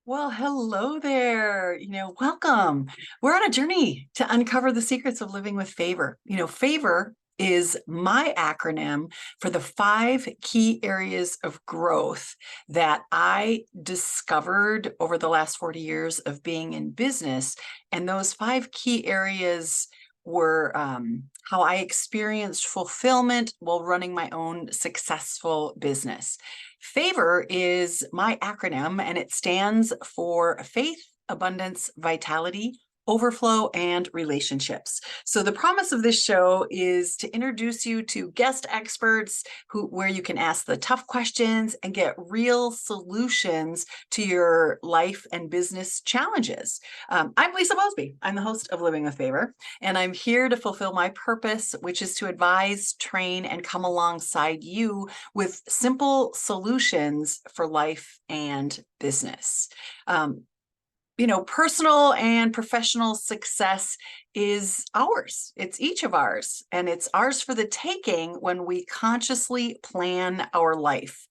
Well, hello there. Welcome. We're on a journey to uncover the secrets of living with favor. Favor is my acronym for the 5 key areas of growth that I discovered over the last 40 years of being in business. And those 5 key areas were how I experienced fulfillment while running my own successful business. FAVOR is my acronym, and it stands for faith, abundance, vitality, overflow, and relationships. So the promise of this show is to introduce you to guest experts where you can ask the tough questions and get real solutions to your life and business challenges. I'm Lisa Mosby. I'm the host of Living with Favor, and I'm here to fulfill my purpose, which is to advise, train, and come alongside you with simple solutions for life and business. Personal and professional success is ours. It's each of ours, and it's ours for the taking when we consciously plan our life.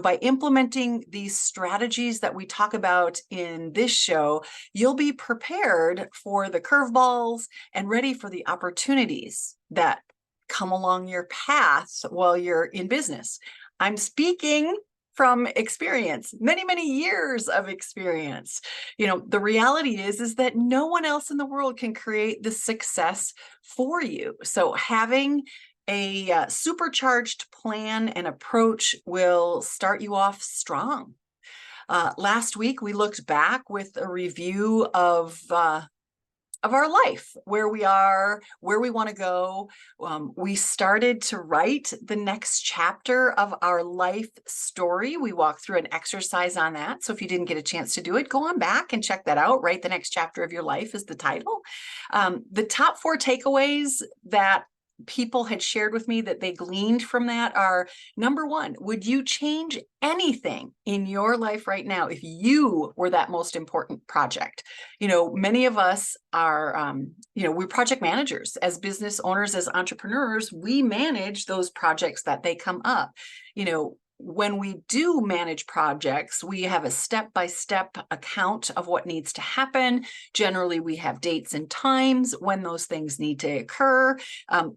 By implementing these strategies that we talk about in this show, you'll be prepared for the curveballs and ready for the opportunities that come along your path while you're in business. I'm speaking from experience, many, many years of experience. The reality is that no one else in the world can create the success for you. So having a supercharged plan and approach will start you off strong. Last week, we looked back with a review of our life, where we are, where we want to go. We started to write the next chapter of our life story. We walked through an exercise on that. So if you didn't get a chance to do it, go on back and check that out. Write the next chapter of your life is the title. The top 4 takeaways that people had shared with me that they gleaned from that are: number 1, would you change anything in your life right now if you were that most important project? Many of us are, we're project managers. As business owners, as entrepreneurs, we manage those projects that they come up. When we do manage projects, we have a step-by-step account of what needs to happen. Generally, we have dates and times when those things need to occur.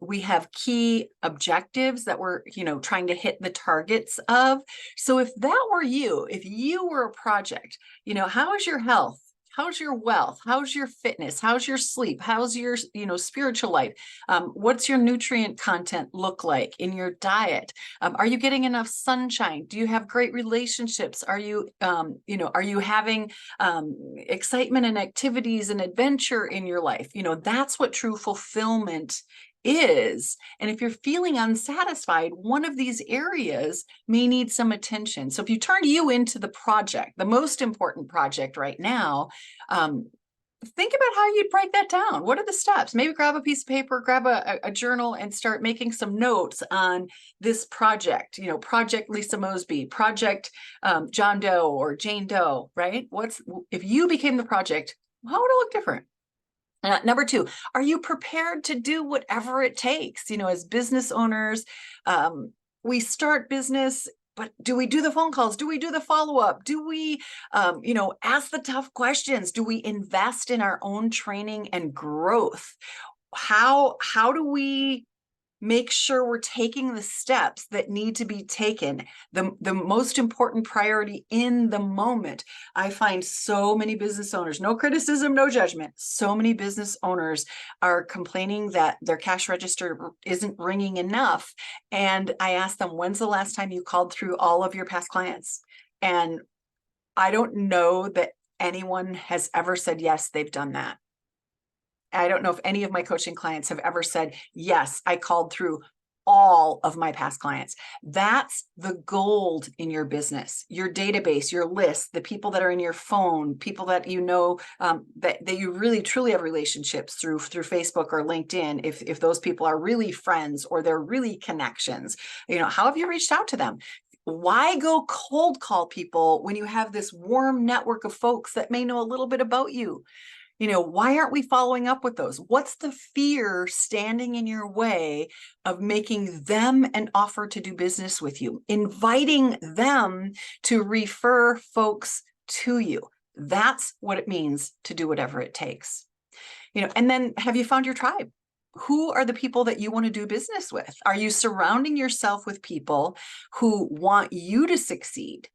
We have key objectives that we're, trying to hit the targets of. So if that were you, if you were a project, how is your health? How's your wealth? How's your fitness? How's your sleep? How's your, spiritual life? What's your nutrient content look like in your diet? Are you getting enough sunshine? Do you have great relationships? Are you, are you having excitement and activities and adventure in your life? That's what true fulfillment is. And if you're feeling unsatisfied, one of these areas may need some attention. So if you turn you into the project, the most important project right now, think about how you'd break that down. What are the steps? Maybe grab a piece of paper, grab a journal, and start making some notes on this project. Project Lisa Mosby, project John Doe or Jane Doe, right? If you became the project, how would it look different? Number 2, are you prepared to do whatever it takes? As business owners, we start business, but do we do the phone calls? Do we do the follow-up? Do we, ask the tough questions? Do we invest in our own training and growth? How do we make sure we're taking the steps that need to be taken, the most important priority in the moment? I find so many business owners, no criticism, no judgment, so many business owners are complaining that their cash register isn't ringing enough. And I ask them, when's the last time you called through all of your past clients? And I don't know that anyone has ever said, yes, they've done that. I don't know if any of my coaching clients have ever said, yes, I called through all of my past clients. That's the gold in your business, your database, your list, the people that are in your phone, people that that you really truly have relationships through Facebook or LinkedIn. If those people are really friends or they're really connections, how have you reached out to them? Why go cold call people when you have this warm network of folks that may know a little bit about you? Why aren't we following up with those? What's the fear standing in your way of making them an offer to do business with you, inviting them to refer folks to you? That's what it means to do whatever it takes. And then have you found your tribe? Who are the people that you want to do business with? Are you surrounding yourself with people who want you to succeed,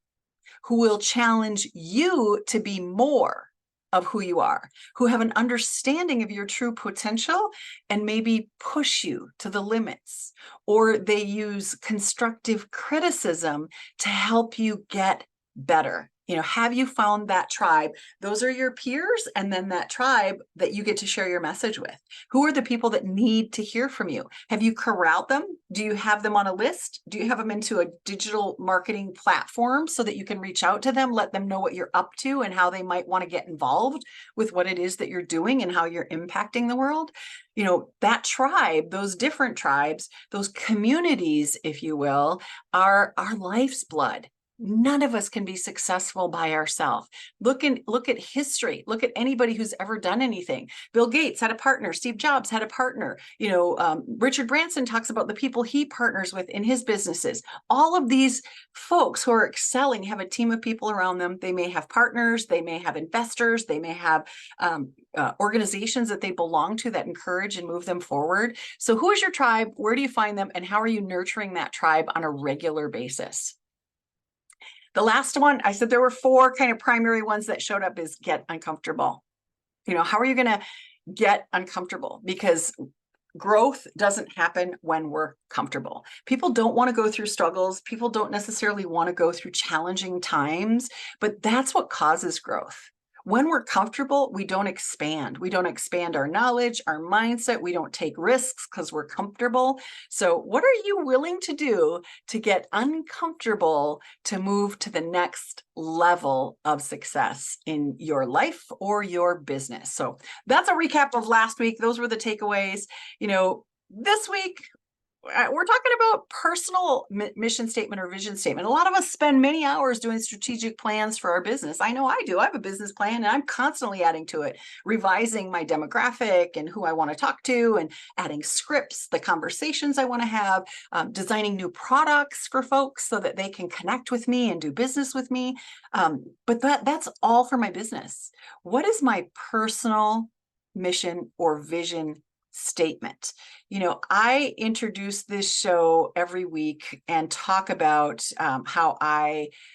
who will challenge you to be more of who you are, who have an understanding of your true potential and maybe push you to the limits, or they use constructive criticism to help you get better? Have you found that tribe? Those are your peers, and then that tribe that you get to share your message with. Who are the people that need to hear from you? Have you corralled them? Do you have them on a list? Do you have them into a digital marketing platform so that you can reach out to them, let them know what you're up to and how they might want to get involved with what it is that you're doing and how you're impacting the world? That tribe, those different tribes, those communities, if you will, are our life's blood. None of us can be successful by ourselves. Look at history. Look at anybody who's ever done anything. Bill Gates had a partner. Steve Jobs had a partner. Richard Branson talks about the people he partners with in his businesses. All of these folks who are excelling have a team of people around them. They may have partners. They may have investors. They may have organizations that they belong to that encourage and move them forward. So who is your tribe? Where do you find them? And how are you nurturing that tribe on a regular basis? The last one, I said there were 4 kind of primary ones that showed up, is get uncomfortable. How are you going to get uncomfortable? Because growth doesn't happen when we're comfortable. People don't want to go through struggles. People don't necessarily want to go through challenging times, but that's what causes growth. When we're comfortable, we don't expand. We don't expand our knowledge, our mindset. We don't take risks because we're comfortable. So what are you willing to do to get uncomfortable to move to the next level of success in your life or your business? So that's a recap of last week. Those were the takeaways. This week, we're talking about personal mission statement or vision statement. A lot of us spend many hours doing strategic plans for our business. I know I do. I have a business plan and I'm constantly adding to it, revising my demographic and who I want to talk to, and adding scripts, the conversations I want to have, designing new products for folks so that they can connect with me and do business with me. But that's all for my business. What is my personal mission or vision statement? I introduce this show every week and talk about how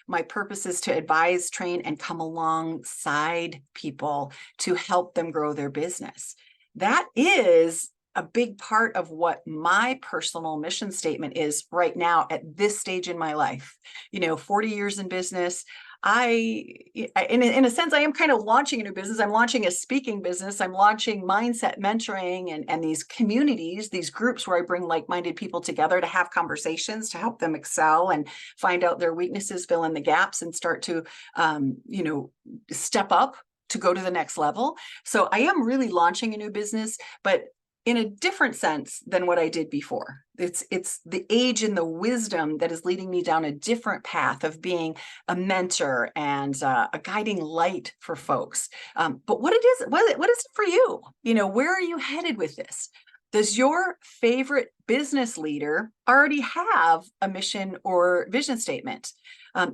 my purpose is to advise, train, and come alongside people to help them grow their business. That is a big part of what my personal mission statement is right now at this stage in my life. 40 years in business. In a sense, I am kind of launching a new business. I'm launching a speaking business. I'm launching mindset mentoring and these communities, these groups where I bring like-minded people together to have conversations to help them excel and find out their weaknesses, fill in the gaps, and start to, step up to go to the next level. So I am really launching a new business, but in a different sense than what I did before. It's the age and the wisdom that is leading me down a different path of being a mentor and a guiding light for folks. But what is it for you? Where are you headed with this? Does your favorite business leader already have a mission or vision statement?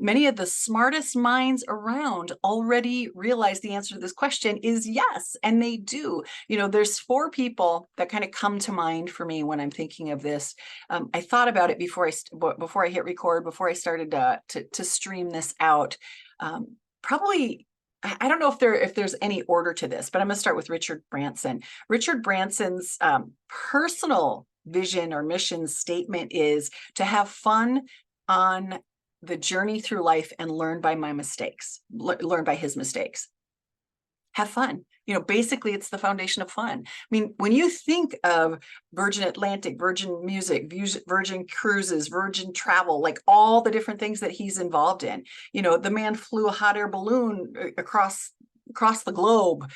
Many of the smartest minds around already realize the answer to this question is yes, and they do. There's 4 people that kind of come to mind for me when I'm thinking of this. I thought about it before I hit record, before I started to stream this out. Probably, I don't know if there's any order to this, but I'm going to start with Richard Branson. Richard Branson's personal vision or mission statement is to have fun on the journey through life and learn by his mistakes. Have fun. Basically it's the foundation of fun. I mean, when you think of Virgin Atlantic, Virgin Music, Virgin Cruises, Virgin Travel, like all the different things that he's involved in, the man flew a hot air balloon across the globe.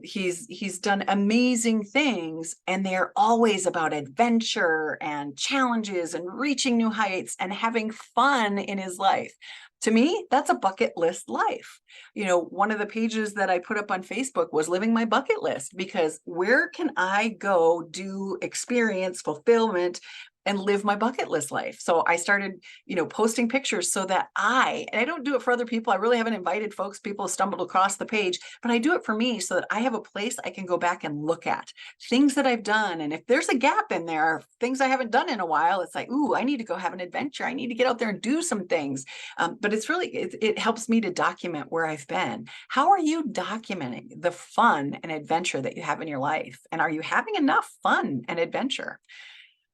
He's done amazing things, and they're always about adventure and challenges and reaching new heights and having fun in his life. To me, that's a bucket list life. One of the pages that I put up on Facebook was living my bucket list, because where can I go do experience fulfillment and live my bucket list life. So I started, posting pictures so that and I don't do it for other people. I really haven't invited folks. People have stumbled across the page, but I do it for me so that I have a place I can go back and look at things that I've done. And if there's a gap in there, things I haven't done in a while, it's like, ooh, I need to go have an adventure. I need to get out there and do some things. But it's really, it helps me to document where I've been. How are you documenting the fun and adventure that you have in your life? And are you having enough fun and adventure?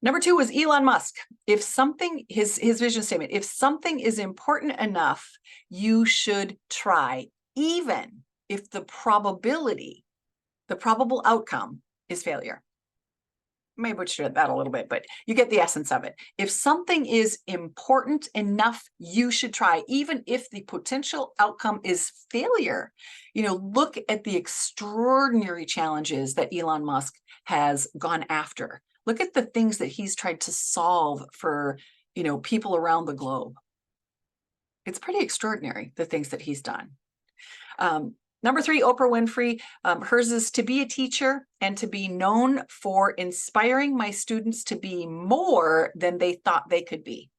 Number 2 was Elon Musk. If something, his vision statement, if something is important enough, you should try, even if the probable outcome is failure. Maybe butcher that a little bit, but you get the essence of it. If something is important enough, you should try, even if the potential outcome is failure. Look at the extraordinary challenges that Elon Musk has gone after. Look at the things that he's tried to solve for, people around the globe. It's pretty extraordinary, the things that he's done. Number 3, Oprah Winfrey. Hers is to be a teacher and to be known for inspiring my students to be more than they thought they could be.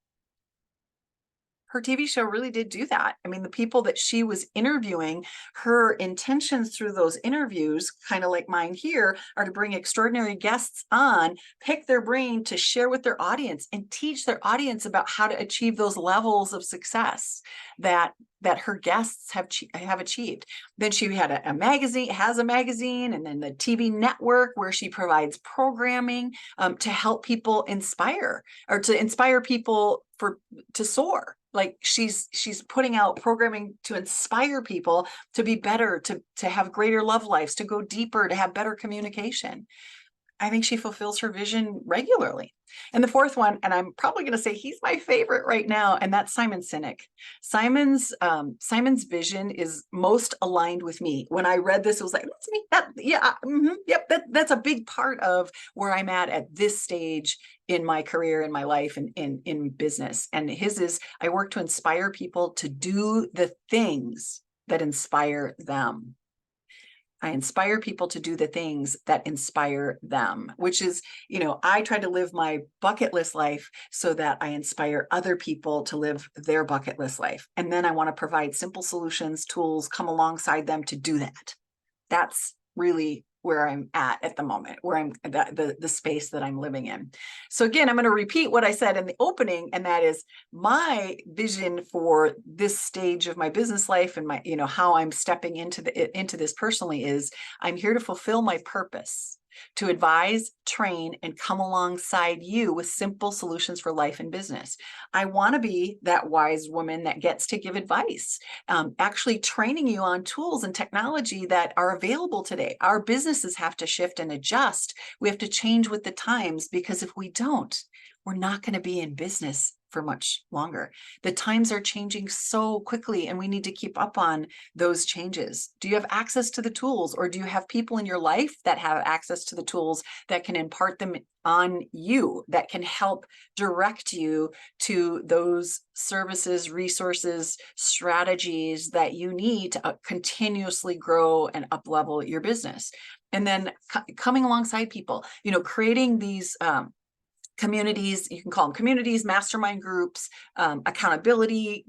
Her TV show really did do that. I mean, the people that she was interviewing, her intentions through those interviews, kind of like mine here, are to bring extraordinary guests on, pick their brain to share with their audience and teach their audience about how to achieve those levels of success that her guests have achieved. Then she had has a magazine, and then the TV network where she provides programming to help people inspire people to soar. Like she's putting out programming to inspire people to be better, to have greater love lives, to go deeper, to have better communication. I think she fulfills her vision regularly. And the 4th one, and I'm probably going to say he's my favorite right now, and that's Simon Sinek. Simon's vision is most aligned with me. When I read this, it was like, that's me. That's a big part of where I'm at this stage in my career, in my life, and in business. And his is, I work to inspire people to do the things that inspire them. I inspire people to do the things that inspire them, which is, I try to live my bucket list life so that I inspire other people to live their bucket list life. And then I want to provide simple solutions, tools, come alongside them to do that. That's really where I'm at the moment, where I'm the space that I'm living in. So again, I'm going to repeat what I said in the opening, and that is my vision for this stage of my business life and my, how I'm stepping into this personally is I'm here to fulfill my purpose, to advise, train, and come alongside you with simple solutions for life and business. I want to be that wise woman that gets to give advice, actually training you on tools and technology that are available today. Our businesses have to shift and adjust. We have to change with the times, because if we don't, we're not going to be in business for much longer. The times are changing so quickly, and we need to keep up on those changes. Do you have access to the tools, or do you have people in your life that have access to the tools that can impart them on you, that can help direct you to those services, resources, strategies that you need to continuously grow and up-level your business? And then coming alongside people, creating these communities, you can call them communities, mastermind groups, accountability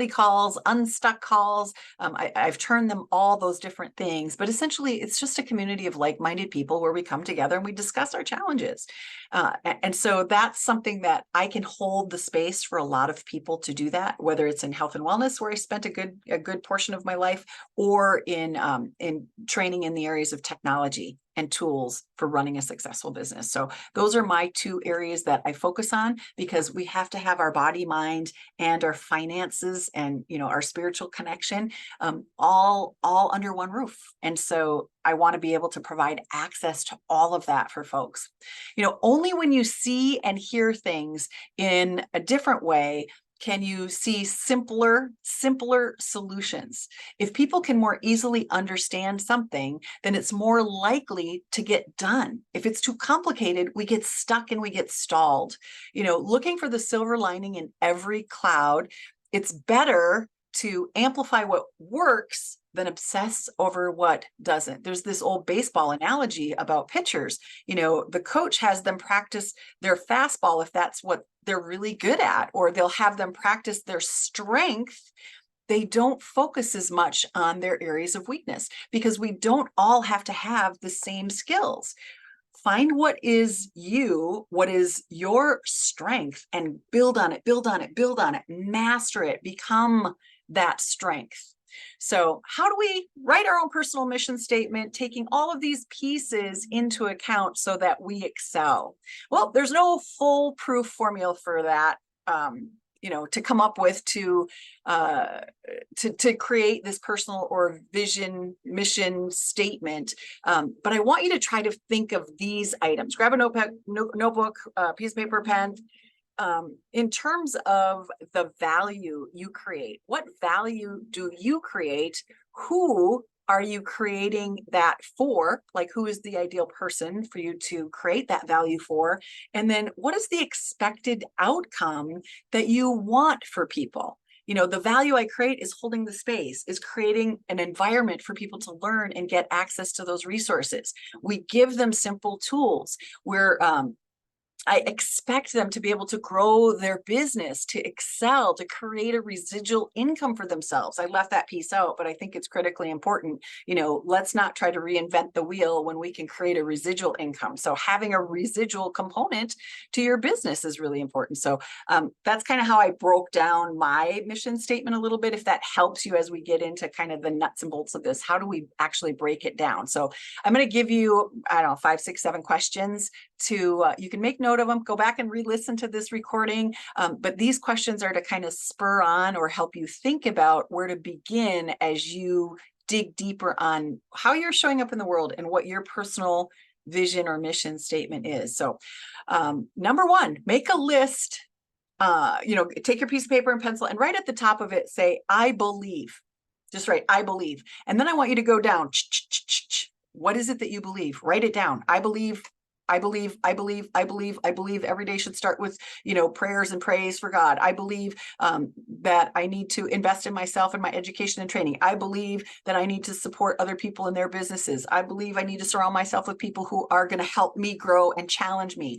calls, unstuck calls. I've turned them all those different things, but essentially it's just a community of like-minded people where we come together and we discuss our challenges. And so that's something that I can hold the space for a lot of people to do that, whether it's in health and wellness, where I spent a good portion of my life, or in training in the areas of technology and tools for running a successful business. So those are my 2 areas that I focus on, because we have to have our body, mind, and our finances and, our spiritual connection all under one roof. And so I want to be able to provide access to all of that for folks. Only when you see and hear things in a different way can you see simpler solutions. If people can more easily understand something, then it's more likely to get done. If it's too complicated, we get stuck and we get stalled. Looking for the silver lining in every cloud, it's better to amplify what works than obsess over what doesn't. There's this old baseball analogy about pitchers. The coach has them practice their fastball if that's what they're really good at, or they'll have them practice their strength. They don't focus as much on their areas of weakness, because we don't all have to have the same skills. Find what is your strength, and build on it, master it, become that strength. So how do we write our own personal mission statement, taking all of these pieces into account so that we excel? Well, there's no foolproof formula for that, to come up with to create this personal or vision mission statement. But I want you to try to think of these items. Grab a notebook, piece of paper, pen. In terms of the value you create, what value do you create? Who are you creating that for? Like, who is the ideal person for you to create that value for? And then what is the expected outcome that you want for people? The value I create is holding the space, is creating an environment for people to learn and get access to those resources. We give them simple tools. I expect them to be able to grow their business, to excel, to create a residual income for themselves. I left that piece out, but I think it's critically important. Let's not try to reinvent the wheel when we can create a residual income. So having a residual component to your business is really important. So that's kind of how I broke down my mission statement a little bit. If that helps you as we get into kind of the nuts and bolts of this, how do we actually break it down? So I'm going to give you, 5, 6, 7 questions to, you can make note of them, go back and re-listen to this recording. But these questions are to kind of spur on or help you think about where to begin as you dig deeper on how you're showing up in the world and what your personal vision or mission statement is. So number 1, make a list, take your piece of paper and pencil, and right at the top of it, say, I believe. Just write, I believe. And then I want you to go down. What is it that you believe? Write it down. I believe every day should start with, prayers and praise for God. I believe that I need to invest in myself and my education and training. I believe that I need to support other people in their businesses. I believe I need to surround myself with people who are going to help me grow and challenge me.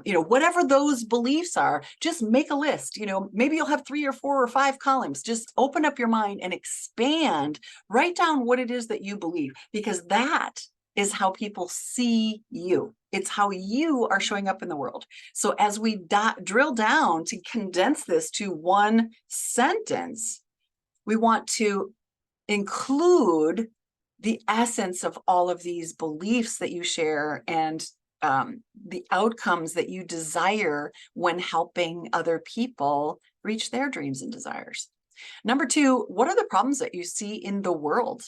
Whatever those beliefs are, just make a list. Maybe you'll have 3 or 4 or 5 columns. Just open up your mind and expand. Write down what it is that you believe, because that is how people see you. It's how you are showing up in the world. So as we drill down to condense this to one sentence, we want to include the essence of all of these beliefs that you share and the outcomes that you desire when helping other people reach their dreams and desires. Number 2, what are the problems that you see in the world?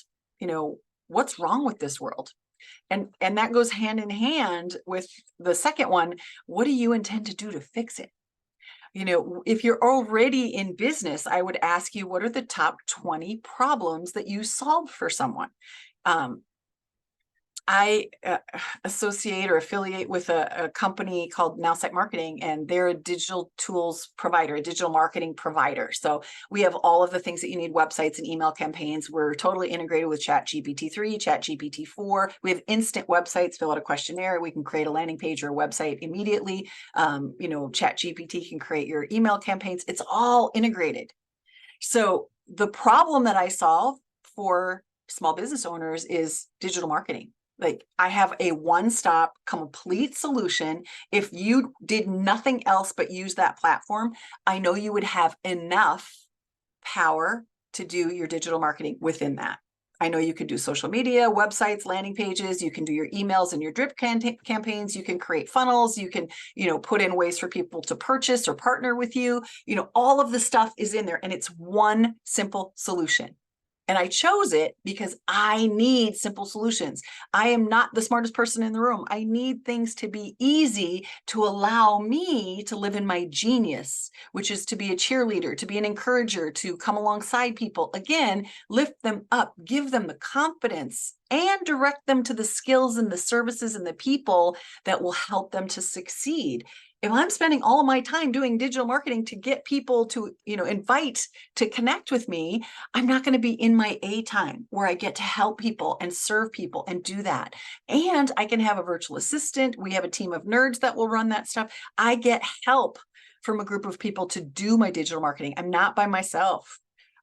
What's wrong with this world? And that goes hand in hand with the second one. What do you intend to do to fix it? If you're already in business, I would ask you, what are the top 20 problems that you solve for someone? I associate or affiliate with a company called Nowsite Marketing, and they're a digital tools provider, a digital marketing provider. So we have all of the things that you need, websites and email campaigns. We're totally integrated with ChatGPT-3, ChatGPT-4. We have instant websites, fill out a questionnaire. We can create a landing page or a website immediately. ChatGPT can create your email campaigns. It's all integrated. So the problem that I solve for small business owners is digital marketing. Like, I have a one-stop complete solution. If you did nothing else but use that platform, I know you would have enough power to do your digital marketing within that. I know you could do social media, websites, landing pages. You can do your emails and your drip campaigns. You can create funnels. You can, put in ways for people to purchase or partner with you. All of the stuff is in there, and it's one simple solution. And I chose it because I need simple solutions. I am not the smartest person in the room. I need things to be easy to allow me to live in my genius, which is to be a cheerleader, to be an encourager, to come alongside people. Again, lift them up, give them the confidence, and direct them to the skills and the services and the people that will help them to succeed. If I'm spending all of my time doing digital marketing to get people to, invite to connect with me, I'm not going to be in my A time where I get to help people and serve people and do that. And I can have a virtual assistant. We have a team of nerds that will run that stuff. I get help from a group of people to do my digital marketing. I'm not by myself.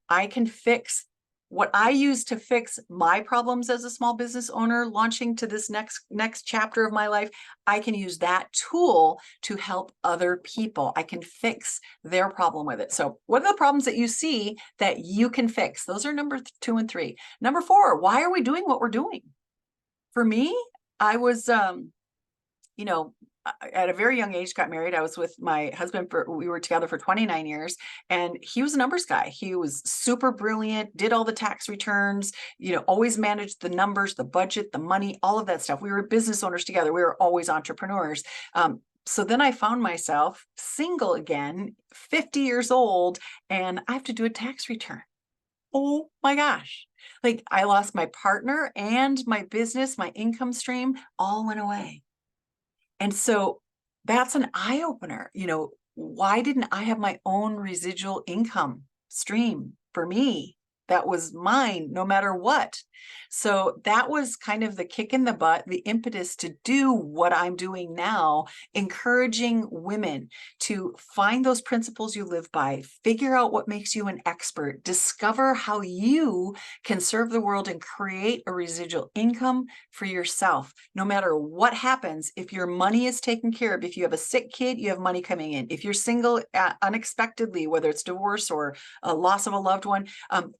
I can fix what I use to fix my problems as a small business owner launching to this next chapter of my life. I can use that tool to help other people. I can fix their problem with it. So what are the problems that you see that you can fix? Those are number 2 and 3. Number 4, why are we doing what we're doing? For me, I was, at a very young age, got married. I was with my husband we were together for 29 years, and he was a numbers guy. He was super brilliant, did all the tax returns, always managed the numbers, the budget, the money, all of that stuff. We were business owners together. We were always entrepreneurs. So then I found myself single again, 50 years old, and I have to do a tax return. Oh my gosh. Like, I lost my partner and my business, my income stream all went away. And so that's an eye opener. Why didn't I have my own residual income stream for me? That was mine no matter what. So that was kind of the kick in the butt, the impetus to do what I'm doing now, encouraging women to find those principles you live by, figure out what makes you an expert, discover how you can serve the world and create a residual income for yourself. No matter what happens, if your money is taken care of, if you have a sick kid, you have money coming in. If you're single unexpectedly, whether it's divorce or a loss of a loved one,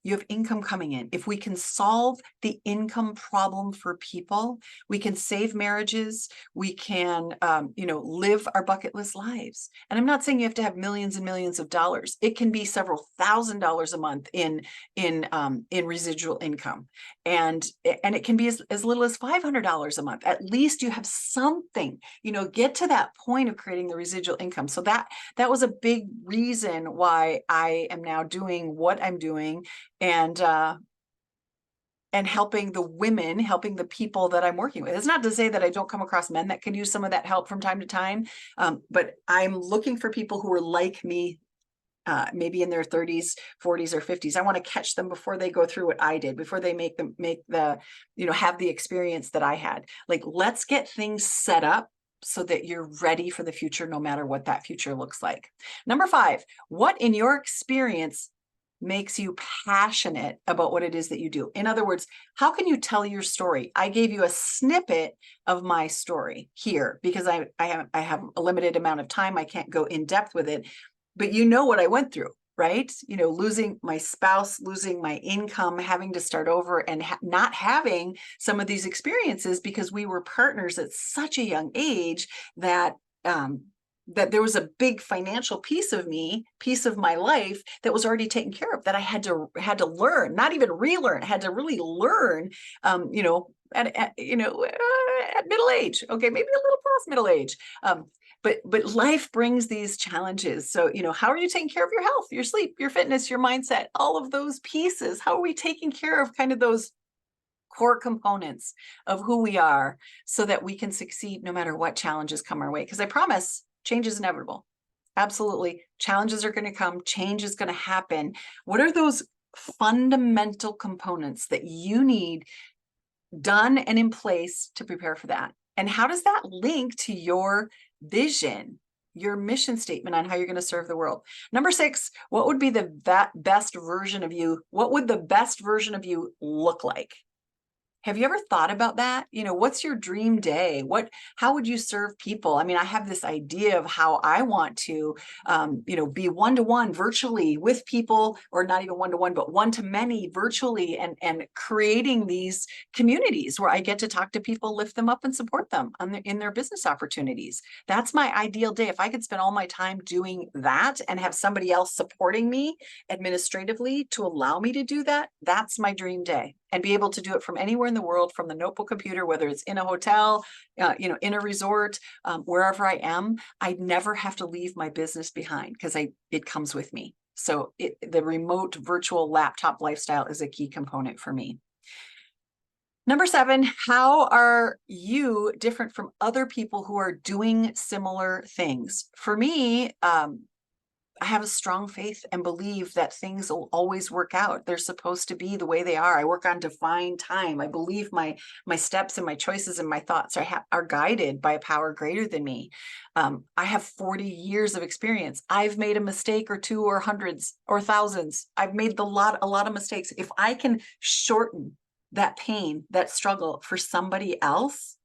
you have income coming in. If we can solve the income problem for people, we can save marriages, we can, live our bucket list lives. And I'm not saying you have to have millions and millions of dollars. It can be several $1,000s a month in residual income. And it can be as little as $500 a month. At least you have something, get to that point of creating the residual income. So that was a big reason why I am now doing what I'm doing, and helping the women, helping the people that I'm working with. It's not to say that I don't come across men that can use some of that help from time to time, but I'm looking for people who are like me, maybe in their 30s, 40s, or 50s. I want to catch them before they go through what I did, before they have the experience that I had. Like, let's get things set up so that you're ready for the future, no matter what that future looks like. Number 5, what in your experience makes you passionate about what it is that you do? In other words, how can you tell your story? I gave you a snippet of my story here because I have a limited amount of time. I can't go in depth with it, but you know what I went through, right? Losing my spouse, losing my income, having to start over, and not having some of these experiences because we were partners at such a young age that there was a big financial piece of my life that was already taken care of, that I had to learn, not even relearn, had to really learn, at middle age. Okay, maybe a little past middle age. But life brings these challenges. So, how are you taking care of your health, your sleep, your fitness, your mindset, all of those pieces? How are we taking care of kind of those core components of who we are so that we can succeed no matter what challenges come our way? Because I promise, change is inevitable. Absolutely. Challenges are going to come. Change is going to happen. What are those fundamental components that you need done and in place to prepare for that? And how does that link to your vision, your mission statement on how you're going to serve the world? Number 6, what would be the best version of you? What would the best version of you look like? Have you ever thought about that? What's your dream day? How would you serve people? I mean, I have this idea of how I want to, be one-to-one virtually with people, or not even one-to-one, but one-to-many virtually, and creating these communities where I get to talk to people, lift them up, and support them in their business opportunities. That's my ideal day. If I could spend all my time doing that and have somebody else supporting me administratively to allow me to do that, that's my dream day. And be able to do it from anywhere in the world, from the notebook computer, whether it's in a hotel, in a resort, wherever I am. I never have to leave my business behind because it comes with me. So the remote virtual laptop lifestyle is a key component for me. Number 7, how are you different from other people who are doing similar things? For me, I have a strong faith and believe that things will always work out. They're supposed to be the way they are. I work on defined time. I believe my steps and my choices and my thoughts are guided by a power greater than me. I have 40 years of experience. I've made a mistake or two or hundreds or thousands. I've made a lot of mistakes. If I can shorten that pain, that struggle for somebody else,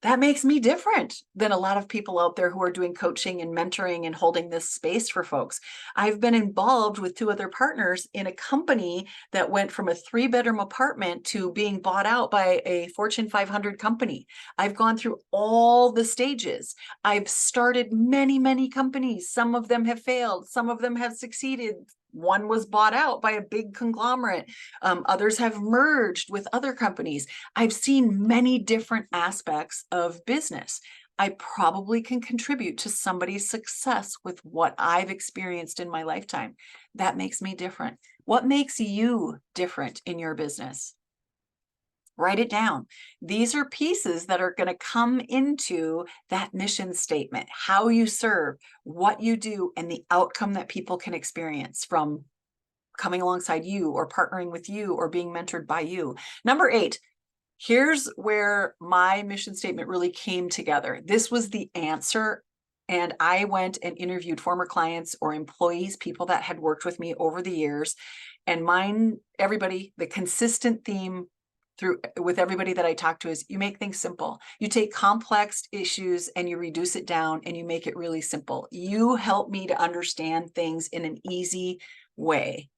that makes me different than a lot of people out there who are doing coaching and mentoring and holding this space for folks. I've been involved with 2 other partners in a company that went from a 3-bedroom apartment to being bought out by a Fortune 500 company. I've gone through all the stages. I've started many companies. Some of them have failed. Some of them have succeeded. One was bought out by a big conglomerate. Others have merged with other companies. I've seen many different aspects of business. I probably can contribute to somebody's success with what I've experienced in my lifetime. That makes me different. What makes you different in your business? Write it down. These are pieces that are going to come into that mission statement, how you serve, what you do, and the outcome that people can experience from coming alongside you or partnering with you or being mentored by you. Number 8, here's where my mission statement really came together. This was the answer. And I went and interviewed former clients or employees, people that had worked with me over the years. And everybody, the consistent theme with everybody that I talk to is you make things simple. You take complex issues and you reduce it down and you make it really simple. You help me to understand things in an easy way.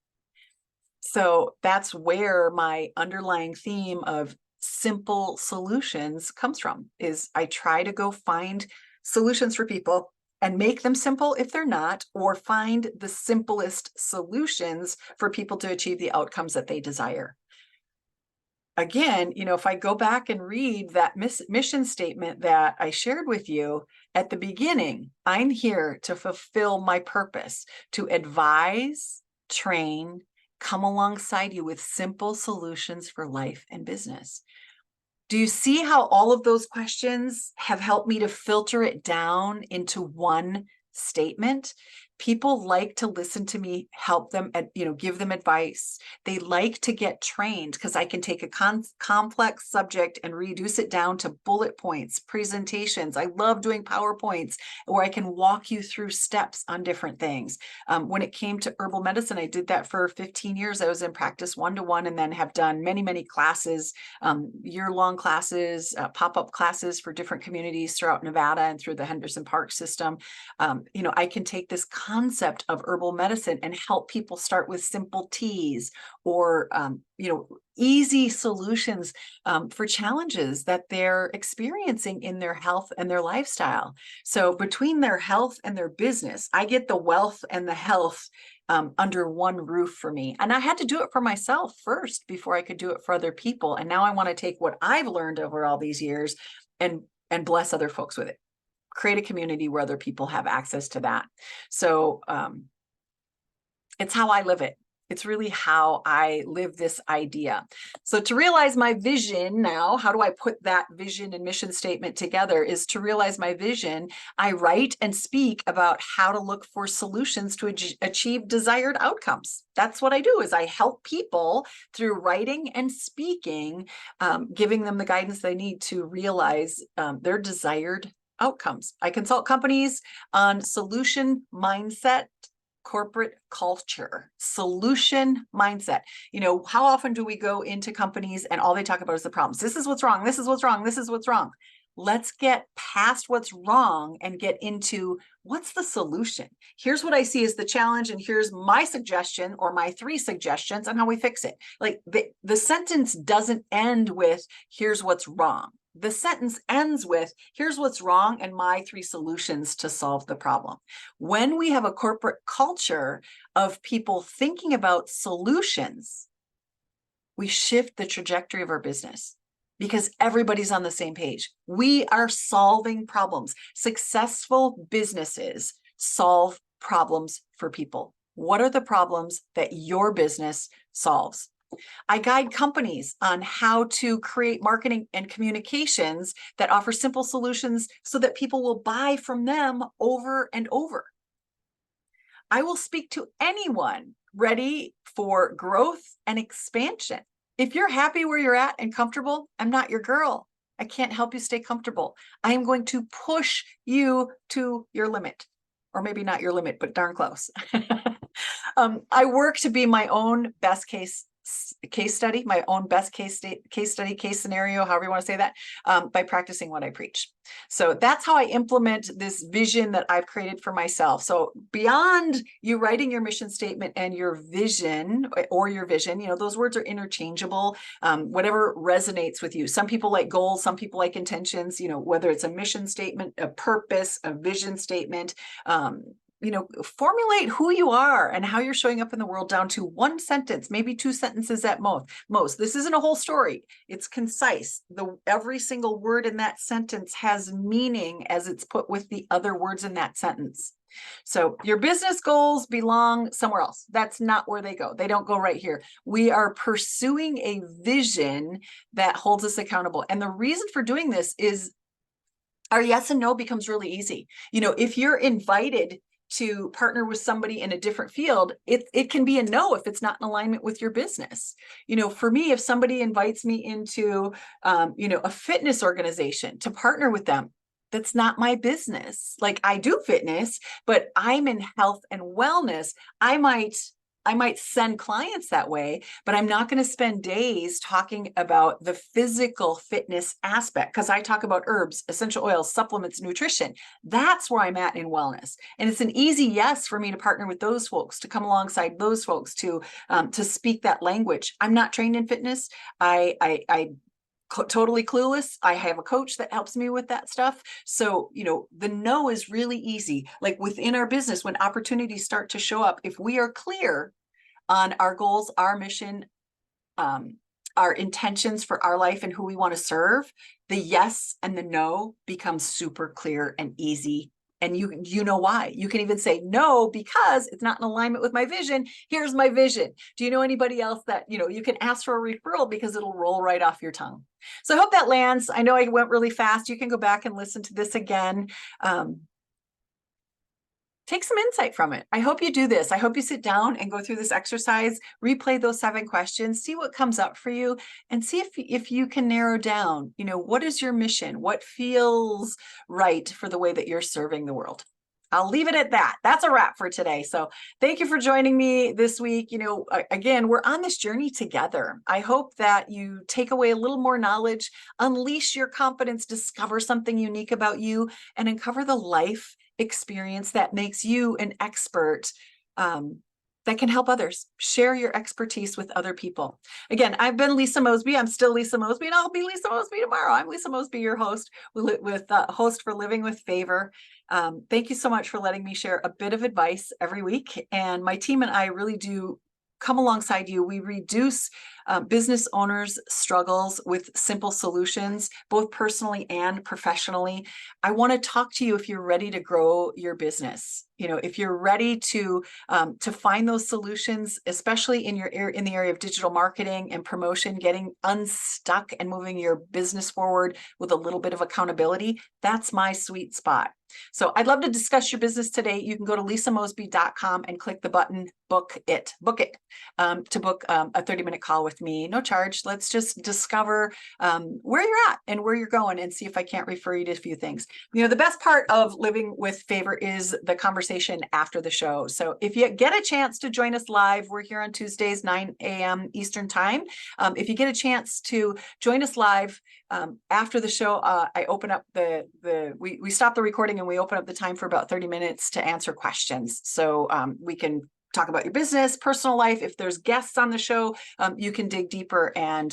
So that's where my underlying theme of simple solutions comes from, is I try to go find solutions for people and make them simple if they're not, or find the simplest solutions for people to achieve the outcomes that they desire. Again, if I go back and read that mission statement that I shared with you at the beginning, I'm here to fulfill my purpose, to advise, train, come alongside you with simple solutions for life and business. Do you see how all of those questions have helped me to filter it down into one statement? People like to listen to me, help them, give them advice. They like to get trained because I can take a complex subject and reduce it down to bullet points, presentations. I love doing PowerPoints where I can walk you through steps on different things. When it came to herbal medicine, I did that for 15 years. I was in practice 1-to-1 and then have done many classes, year-long classes, pop-up classes for different communities throughout Nevada and through the Henderson Park system. I can take this concept of herbal medicine and help people start with simple teas or, easy solutions for challenges that they're experiencing in their health and their lifestyle. So between their health and their business, I get the wealth and the health under one roof for me. And I had to do it for myself first before I could do it for other people. And now I want to take what I've learned over all these years and bless other folks with it. Create a community where other people have access to that. So it's how I live it. It's really how I live this idea. So to realize my vision now, how do I put that vision and mission statement together? Is to realize my vision, I write and speak about how to look for solutions to achieve desired outcomes. That's what I do, is I help people through writing and speaking, giving them the guidance they need to realize their desired outcomes. I consult companies on solution mindset, corporate culture, solution mindset. How often do we go into companies and all they talk about is the problems? This is what's wrong. This is what's wrong. This is what's wrong. Let's get past what's wrong and get into what's the solution. Here's what I see as the challenge, and here's my suggestion or my 3 suggestions on how we fix it. Like the sentence doesn't end with here's what's wrong. The sentence ends with, here's what's wrong and my 3 solutions to solve the problem. When we have a corporate culture of people thinking about solutions, we shift the trajectory of our business because everybody's on the same page. We are solving problems. Successful businesses solve problems for people. What are the problems that your business solves? I guide companies on how to create marketing and communications that offer simple solutions so that people will buy from them over and over. I will speak to anyone ready for growth and expansion. If you're happy where you're at and comfortable, I'm not your girl. I can't help you stay comfortable. I am going to push you to your limit, or maybe not your limit, but darn close. I work to be my own best case study, my own best case study, case scenario, however you want to say that, by practicing what I preach. So that's how I implement this vision that I've created for myself. So beyond you writing your mission statement and your vision, or your vision, you know, those words are interchangeable, whatever resonates with you. Some people like goals, some people like intentions, you know, whether it's a mission statement, a purpose, a vision statement, you know, formulate who you are and how you're showing up in the world down to one sentence, maybe 2 sentences at most. This isn't a whole story. It's concise. Every single word in that sentence has meaning as it's put with the other words in that sentence. So your business goals belong somewhere else. That's not where they go. They don't go right here. We are pursuing a vision that holds us accountable. And the reason for doing this is our yes and no becomes really easy. You know, if you're invited to partner with somebody in a different field, it can be a no if it's not in alignment with your business. You know, for me, if somebody invites me into, you know, a fitness organization to partner with them, that's not my business. Like, I do fitness, but I'm in health and wellness. I might send clients that way, but I'm not going to spend days talking about the physical fitness aspect, because I talk about herbs, essential oils, supplements, nutrition. That's where I'm at in wellness. And it's an easy yes for me to partner with those folks, to come alongside those folks, to speak that language. I'm not trained in fitness. I totally clueless. I have a coach that helps me with that stuff. So, you know, the no is really easy. Like within our business, when opportunities start to show up, if we are clear on our goals, our mission, our intentions for our life and who we want to serve, the yes and the no becomes super clear and easy. And you know why. You can even say no because it's not in alignment with my vision. Here's my vision. Do you know anybody else that, you know, you can ask for a referral because it'll roll right off your tongue. So I hope that lands. I know I went really fast. You can go back and listen to this again. Take some insight from it. I hope you do this. I hope you sit down and go through this exercise, replay those 7 questions, see what comes up for you, and see if you can narrow down, you know, what is your mission? What feels right for the way that you're serving the world? I'll leave it at that. That's a wrap for today. So thank you for joining me this week. You know, again, we're on this journey together. I hope that you take away a little more knowledge, unleash your confidence, discover something unique about you, and uncover the life experience that makes you an expert, that can help others. Share your expertise with other people. Again, I've been Lisa Mosby. I'm still Lisa Mosby, and I'll be Lisa Mosby tomorrow. I'm Lisa Mosby, your host, with host for Living with Favor. Thank you so much for letting me share a bit of advice every week. And my team and I really do come alongside you. We reduce business owners' struggles with simple solutions, both personally and professionally. I want to talk to you if you're ready to grow your business. You know, if you're ready to find those solutions, especially in the area of digital marketing and promotion, getting unstuck and moving your business forward with a little bit of accountability, that's my sweet spot. So I'd love to discuss your business today. You can go to lisamosby.com and click the button, book it, to book a 30-minute call with me, no charge. Let's just discover where you're at and where you're going and see if I can't refer you to a few things. You know, the best part of Living with Favor is the conversation after the show. So if you get a chance to join us live, we're here on Tuesdays, 9 a.m. Eastern time. If you get a chance to join us live after the show, I open up we stop the recording and we open up the time for about 30 minutes to answer questions. So we can talk about your business, personal life. If there's guests on the show, you can dig deeper and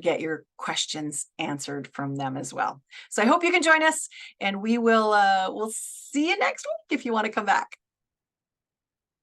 get your questions answered from them as well. So I hope you can join us, and we'll see you next week if you want to come back.